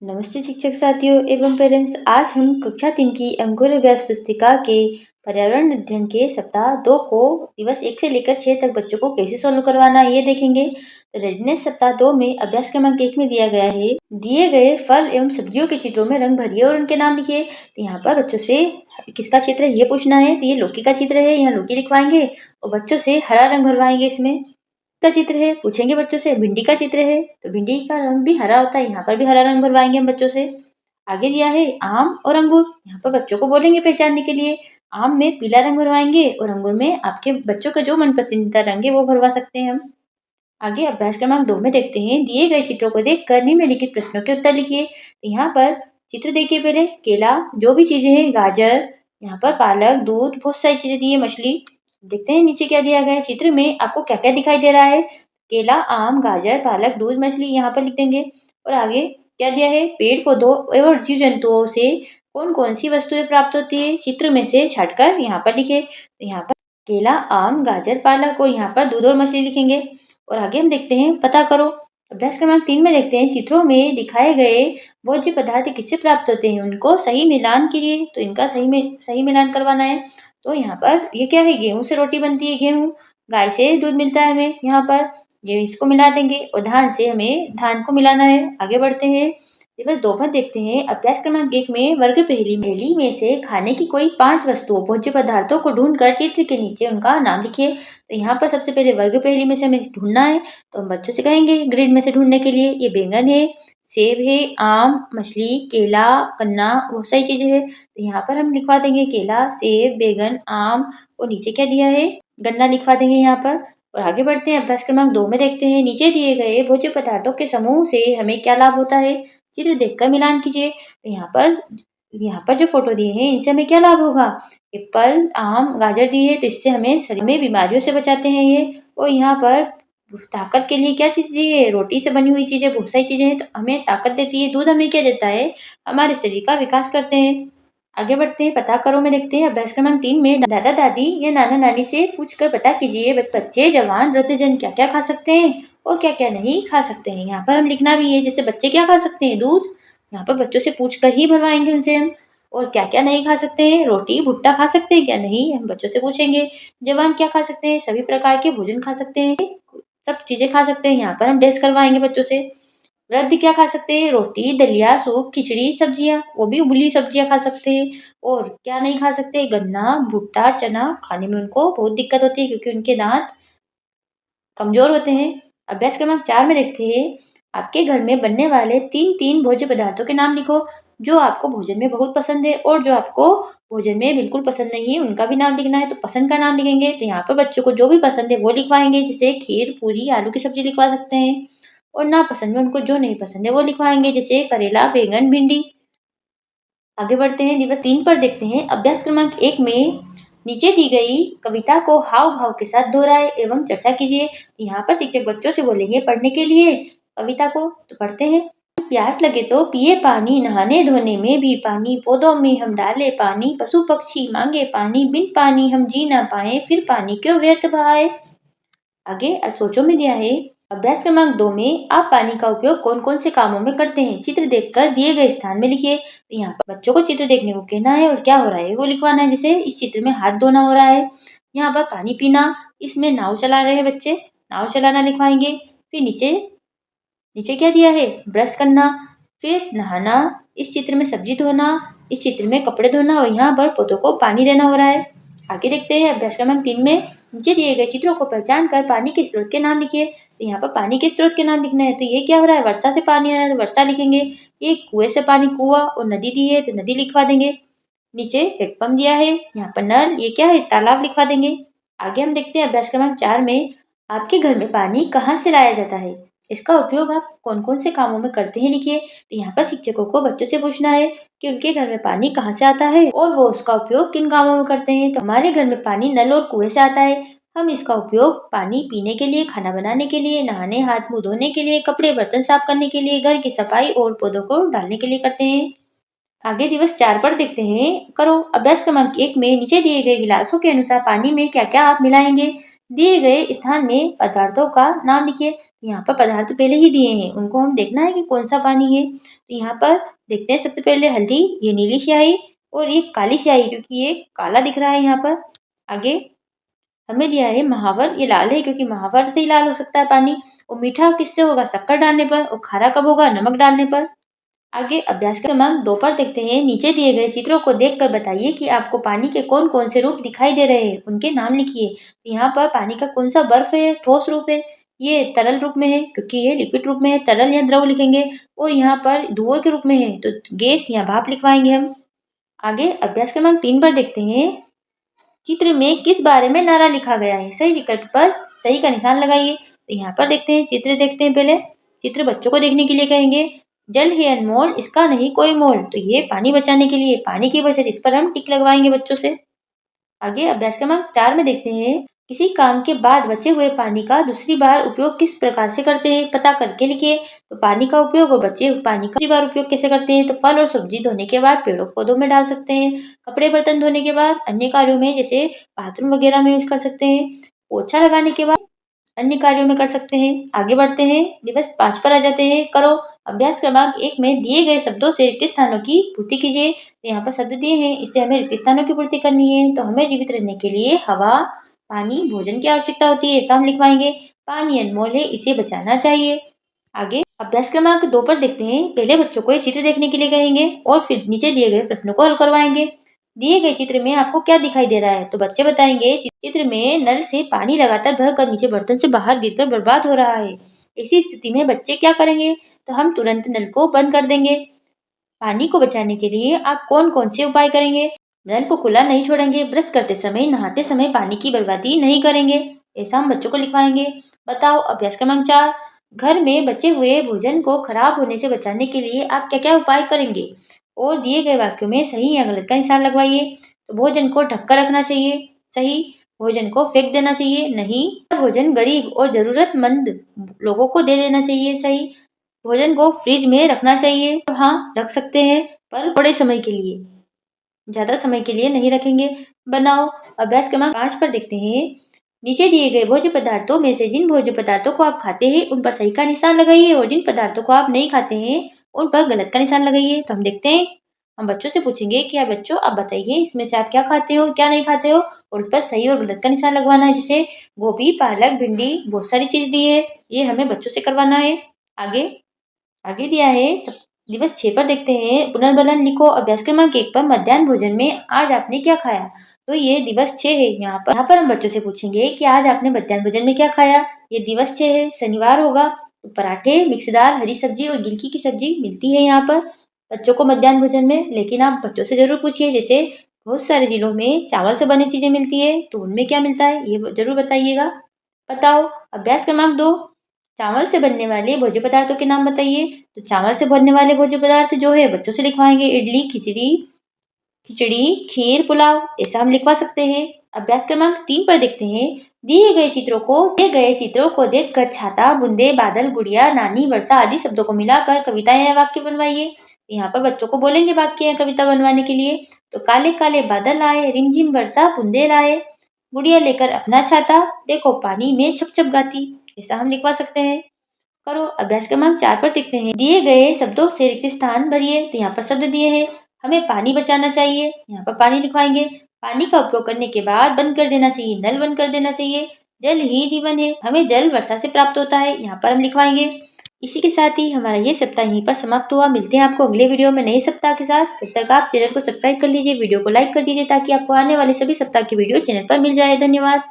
नमस्ते शिक्षक साथियों एवं पेरेंट्स। आज हम कक्षा 3 की अंकुर अभ्यास पुस्तिका के पर्यावरण अध्ययन के सप्ताह 2 को दिवस 1 से लेकर 6 तक बच्चों को कैसे सोल्व करवाना है ये देखेंगे। तो रेडनेस सप्ताह 2 में अभ्यास क्रमांक 1 में दिया गया है, दिए गए फल एवं सब्जियों के चित्रों में रंग भरिए और उनके नाम लिखिए। तो यहाँ पर बच्चों से किसका चित्र है ये पूछना है। तो ये लौकी का चित्र है, यहाँ लौकी लिखवाएंगे और बच्चों से हरा रंग भरवाएंगे। इसमें का चित्र है, पूछेंगे बच्चों से। भिंडी का चित्र है तो भिंडी का रंग भी हरा होता है, यहाँ पर भी हरा रंग भरवाएंगे हम बच्चों से। आगे दिया है आम और अंगूर, यहाँ पर बच्चों को बोलेंगे पहचानने के लिए। आम में पीला रंग भरवाएंगे और अंगूर में आपके बच्चों का जो मनपसंदीदा रंग है वो भरवा सकते हैं हम। आगे अभ्यास क्रमांक 2 में देखते हैं, दिए गए चित्रों को देखकर निम्नलिखित प्रश्नों के उत्तर लिखिए। तो यहाँ पर चित्र देखिए, पहले केला, जो भी चीजें हैं, गाजर, यहाँ पर पालक, दूध, बहुत सारी चीजें दी है, मछली। देखते हैं नीचे क्या दिया गया है। चित्र में आपको क्या क्या दिखाई दे रहा है। केला, आम, गाजर, पालक, दूध, मछली यहाँ पर लिख देंगे। और आगे क्या दिया है, पेड़ पौधों एवं जीव जंतुओं से कौन कौन सी वस्तुएं प्राप्त होती है, चित्र में से छांटकर यहाँ पर लिखे। तो यहाँ पर केला, आम, गाजर, पालक और यहाँ पर दूध और मछली लिखेंगे। और आगे हम देखते हैं, पता करो। अभ्यास क्रमांक 3 में देखते हैं, चित्रों में दिखाए गए भोज्य पदार्थ किससे प्राप्त होते हैं, उनको सही मिलान कीजिए। तो इनका सही मिलान करवाना है। तो यहाँ पर ये क्या है, गेहूं से रोटी बनती है, गेहूं। गाय से दूध मिलता है हमें, यहाँ पर ये इसको मिला देंगे। और धान से हमें धान को मिलाना है। आगे बढ़ते हैं, दिवस 2 पर देखते हैं। अभ्यास क्रमांक 1 में वर्ग पहेली में से खाने की कोई 5 वस्तुओं भोज्य पदार्थों को ढूंढकर चित्र के नीचे उनका नाम लिखिए। तो यहाँ पर सबसे पहले वर्ग पहेली में से हमें ढूंढना है। तो हम बच्चों से कहेंगे ग्रिड में से ढूंढने के लिए। ये बैंगन है, सेब है, आम, मछली, केला, गन्ना, बहुत सारी चीजें हैं। तो यहाँ पर हम लिखवा देंगे केला, सेब, बैंगन, आम और नीचे क्या दिया है, गन्ना लिखवा देंगे यहाँ पर। और आगे बढ़ते हैं, अभ्यास क्रमांक 2 में देखते हैं, नीचे दिए गए भोज्य पदार्थों के समूह से हमें क्या लाभ होता है, चित्र देखकर मिलान कीजिए। तो यहाँ पर जो फोटो दिए हैं इनसे हमें क्या लाभ होगा। एप्पल, आम, गाजर दिए है तो इससे हमें शरीर में बीमारियों से बचाते हैं ये। और यहाँ पर ताकत के लिए क्या चीज दी है, रोटी से बनी हुई चीजें, बहुत सारी चीजें हैं तो हमें ताकत देती है। दूध हमें क्या देता है, हमारे शरीर का विकास करते हैं। आगे बढ़ते हैं, पता करो में देखते हैं। अभ्यास क्रमांक 3 में दादा दादी या नाना नानी से पूछकर पता कीजिए बच्चे, जवान, वृद्धजन क्या क्या खा सकते हैं और क्या क्या नहीं खा सकते हैं। यहाँ पर हम लिखना भी है, जैसे बच्चे क्या खा सकते हैं, दूध, यहाँ पर बच्चों से पूछकर ही भरवाएंगे उनसे हम। और क्या क्या नहीं खा सकते हैं, रोटी भुट्टा खा सकते हैं क्या, नहीं, हम बच्चों से पूछेंगे। जवान क्या खा सकते हैं, सभी प्रकार के भोजन खा सकते हैं, सब चीजें खा सकते हैं, यहाँ पर हम डेस्क करवाएंगे बच्चों से। वृद्ध क्या खा सकते हैं, रोटी, दलिया, सूप, खिचड़ी, सब्जियां, वो भी उबली सब्जियां खा सकते हैं। और क्या नहीं खा सकते, गन्ना, भुट्टा, चना, खाने में उनको बहुत दिक्कत होती है क्योंकि उनके दांत कमजोर होते हैं। अभ्यास क्रमांक 4 में देखते हैं, आपके घर में बनने वाले 3 भोज्य पदार्थों के नाम लिखो जो आपको भोजन में बहुत पसंद है और जो आपको भोजन में बिल्कुल पसंद नहीं है, उनका भी नाम लिखना है। तो पसंद का नाम लिखेंगे, तो यहाँ पर बच्चों को जो भी पसंद है वो लिखवाएंगे, जैसे खीर, पूरी, आलू की सब्जी लिखवा सकते हैं। और ना पसंद में उनको जो नहीं पसंद है वो लिखवाएंगे, जैसे करेला, बैंगन, भिंडी। आगे बढ़ते हैं, दिवस 3 पर देखते हैं। अभ्यास क्रमांक 1 में नीचे दी गई कविता को हाव भाव के साथ दोहराए एवं चर्चा कीजिए। यहाँ पर शिक्षक बच्चों से बोलेंगे पढ़ने के लिए कविता को। तो पढ़ते हैं, प्यास लगे तो पिए पानी, नहाने धोने में भी पानी, पौधों में हम डाले पानी, पशु पक्षी मांगे पानी, बिन पानी हम जी ना पाए, फिर पानी क्यों व्यर्थ बहाए। आगे सोचो में दिया है, अभ्यास क्रमांक 2 में आप पानी का उपयोग कौन कौन से कामों में करते हैं, चित्र देखकर दिए गए स्थान में लिखिए। तो यहाँ पर बच्चों को चित्र देखने को कहना है और क्या हो रहा है वो लिखवाना है। जैसे इस चित्र में हाथ धोना हो रहा है, यहाँ पर पानी पीना, इसमें नाव चला रहे हैं बच्चे, नाव चलाना लिखवाएंगे। फिर नीचे नीचे क्या दिया है, ब्रश करना, फिर नहाना, इस चित्र में सब्जी धोना, इस चित्र में कपड़े धोना और यहाँ पर पौधों को पानी देना हो रहा है। आगे देखते हैं, अभ्यास क्रमांक 3 में नीचे दिए गए चित्रों को पहचान कर पानी के स्रोत के नाम लिखिए। तो यहाँ पर पानी के स्रोत के नाम लिखना है। तो ये क्या हो रहा है, वर्षा से पानी आ रहा है तो वर्षा लिखेंगे। ये कुएं से पानी, कुआं, और नदी दी है तो नदी लिखवा देंगे। नीचे हेडपंप दिया है, यहाँ पर नल, ये क्या है, तालाब लिखवा देंगे। आगे हम देखते हैं, अभ्यास क्रमांक 4 में आपके घर में पानी कहाँ से लाया जाता है, इसका उपयोग आप कौन कौन से कामों में करते हैं लिखिए। तो यहाँ पर शिक्षकों को बच्चों से पूछना है कि उनके घर में पानी कहाँ से आता है और वो उसका उपयोग किन कामों में करते हैं। तो हमारे घर में पानी नल और कुएं से आता है। हम इसका उपयोग पानी पीने के लिए, खाना बनाने के लिए, नहाने, हाथ मुंह धोने के लिए, कपड़े बर्तन साफ करने के लिए, घर की सफाई और पौधों को डालने के लिए करते हैं। आगे दिवस 4 पर देखते हैं, करो। अभ्यास क्रमांक 1 में नीचे दिए गए गिलासों के अनुसार पानी में क्या क्या आप मिलाएंगे। दिए गए स्थान में पदार्थों का नाम लिखिए। यहाँ पर पदार्थ पहले ही दिए हैं, उनको हम देखना है कि कौन सा पानी है। तो यहाँ पर देखते हैं, सबसे पहले हल्दी, ये नीली स्याही, और ये काली स्याही क्योंकि ये काला दिख रहा है यहाँ पर। आगे हमें दिया है महावर, ये लाल है क्योंकि महावर से ही लाल हो सकता है पानी। और मीठा किससे होगा? शक्कर डालने पर। और खारा कब होगा? नमक डालने पर। आगे अभ्यास क्रमांक 2 पर देखते हैं। नीचे दिए गए चित्रों को देखकर बताइए कि आपको पानी के कौन कौन से रूप दिखाई दे रहे हैं, उनके नाम लिखिए। तो यहाँ पर पानी का कौन सा बर्फ है, ठोस रूप है, ये तरल रूप में है क्योंकि ये लिक्विड रूप में है, तरल या द्रव लिखेंगे। और यहाँ पर धुएं के रूप में है तो गैस या भाप लिखवाएंगे हम। आगे अभ्यास क्रमांक 3 पर देखते हैं। चित्र में किस बारे में नारा लिखा गया है? सही विकल्प पर सही का निशान लगाइए। तो यहाँ पर देखते हैं, चित्र देखते हैं पहले। चित्र बच्चों को देखने के लिए कहेंगे। जल है अनमोल, इसका नहीं कोई मोल। तो ये पानी बचाने के लिए, पानी की बचत, इस पर हम टिक लगवाएंगे बच्चों से। आगे अभ्यास क्रमांक 4 में देखते हैं। किसी काम के बाद बचे हुए पानी का दूसरी बार उपयोग किस प्रकार से करते हैं, पता करके लिखिए। तो पानी का उपयोग और बचे हुए पानी का दूसरी बार उपयोग कैसे करते हैं? तो फल और सब्जी धोने के बाद पेड़ों पौधों में डाल सकते हैं, कपड़े बर्तन धोने के बाद अन्य कार्यों में जैसे बाथरूम वगैरह में यूज कर सकते हैं, पोछा लगाने के बाद अन्य कार्यों में कर सकते हैं। आगे बढ़ते हैं, दिवस 5 पर आ जाते हैं। करो अभ्यास क्रमांक 1 में दिए गए शब्दों से रिक्त स्थानों की पूर्ति कीजिए। तो यहाँ पर शब्द दिए हैं, इससे हमें रिक्त स्थानों की पूर्ति करनी है। तो हमें जीवित रहने के लिए हवा, पानी, भोजन की आवश्यकता होती है, ऐसा हम लिखवाएंगे। पानी अनमोल है, इसे बचाना चाहिए। आगे अभ्यास क्रमांक 2 पर देखते हैं। पहले बच्चों को ये चित्र देखने के लिए कहेंगे और फिर नीचे दिए गए प्रश्नों को हल करवाएंगे। दिए गए चित्र में आपको क्या दिखाई दे रहा है? तो बच्चे बताएंगे, चित्र में नल से पानी लगातार बहकर नीचे बर्तन से बाहर गिरकर बर्बाद हो रहा है। ऐसी स्थिति में बच्चे क्या करेंगे? तो हम तुरंत नल को बंद कर देंगे। पानी को बचाने के लिए आप कौन कौन से उपाय करेंगे? नल को खुला नहीं छोड़ेंगे, ब्रश करते समय, नहाते समय पानी की बर्बादी नहीं करेंगे, ऐसा हम बच्चों को लिखवाएंगे। बताओ अभ्यास क्रमांक 4, घर में बचे हुए भोजन को खराब होने से बचाने के लिए आप क्या क्या उपाय करेंगे? और दिए गए वाक्यों में सही या गलत का निशान लगवाइए। तो भोजन को ढककर रखना चाहिए, सही। भोजन को फेंक देना चाहिए, नहीं। भोजन गरीब और जरूरतमंद लोगों को दे देना चाहिए, सही। भोजन को फ्रिज में रखना चाहिए, तो हाँ रख सकते हैं, पर थोड़े समय के लिए, ज्यादा समय के लिए नहीं रखेंगे। बनाओ अभ्यास क्रमांक 5 पर देखते हैं। नीचे दिए गए भोज्य पदार्थों में से जिन भोज्य पदार्थों को आप खाते हैं उन पर सही का निशान लगाइए और जिन पदार्थों को आप नहीं खाते हैं उन पर गलत का निशान लगाइए। तो हम देखते हैं, हम बच्चों से पूछेंगे कि आप बच्चों आप बताइए इसमें से आप क्या खाते हो, क्या नहीं खाते हो, और उस पर सही और गलत का निशान लगवाना है। जैसे गोभी, पालक, भिंडी, बहुत सारी चीज दी है, ये हमें बच्चों से करवाना है। आगे आगे दिया है दिवस 6 पर देखते हैं। पुनर्बलन लिखो अभ्यास क्रमांक 1 पर मध्याह्न भोजन में आज आपने क्या खाया? तो ये दिवस 6 है। यहाँ पर हम बच्चों से पूछेंगे कि आज आपने मध्याह्न भोजन में क्या खाया? ये दिवस 6 है, शनिवार होगा। तो पराठे, मिक्स दाल, हरी सब्जी और गिलकी की सब्जी मिलती है यहाँ पर बच्चों को मध्याह्न भोजन में। लेकिन आप बच्चों से जरूर पूछिए, जैसे बहुत सारे जिलों में चावल से बनी चीजें मिलती है, तो उनमें क्या मिलता है ये जरूर बताइएगा। बताओ अभ्यास क्रमांक 2, चावल से बनने वाले भोज्य पदार्थों के नाम बताइए। तो चावल से बनने वाले भोज्य पदार्थ जो है बच्चों से लिखवाएंगे, इडली, खिचड़ी, खीर, पुलाव, ऐसा हम लिखवा सकते हैं। अभ्यास क्रमांक 3 पर देखते हैं। दिए गए चित्रों को देखकर छाता, बूंदे, बादल, गुड़िया, नानी, वर्षा आदि शब्दों को मिलाकर कविता या वाक्य बनवाइए। यहाँ पर बच्चों को बोलेंगे वाक्य या कविता बनवाने के लिए। तो काले काले बादल आए, रिमझिम वर्षा बूंदे लाए, गुड़िया लेकर अपना छाता, देखो पानी में छप छप गाती, ऐसा हम लिखवा सकते हैं। करो अभ्यास क्रमांक 4 पर देखते हैं। दिए गए शब्दों से रिक्त स्थान भरिए। तो यहाँ पर शब्द दिए हैं, हमें पानी बचाना चाहिए, यहाँ पर पानी लिखवाएंगे। पानी का उपयोग करने के बाद बंद कर देना चाहिए, नल बंद कर देना चाहिए। जल ही जीवन है, हमें जल वर्षा से प्राप्त होता है, यहाँ पर हम लिखवाएंगे। इसी के साथ ही हमारा ये सप्ताह यहीं पर समाप्त हुआ। मिलते हैं आपको अगले वीडियो में नए सप्ताह के साथ। तब तक आप चैनल को सब्सक्राइब कर लीजिए, वीडियो को लाइक कर दीजिए ताकि आपको आने वाले सभी सप्ताह की वीडियो चैनल पर मिल जाए। धन्यवाद।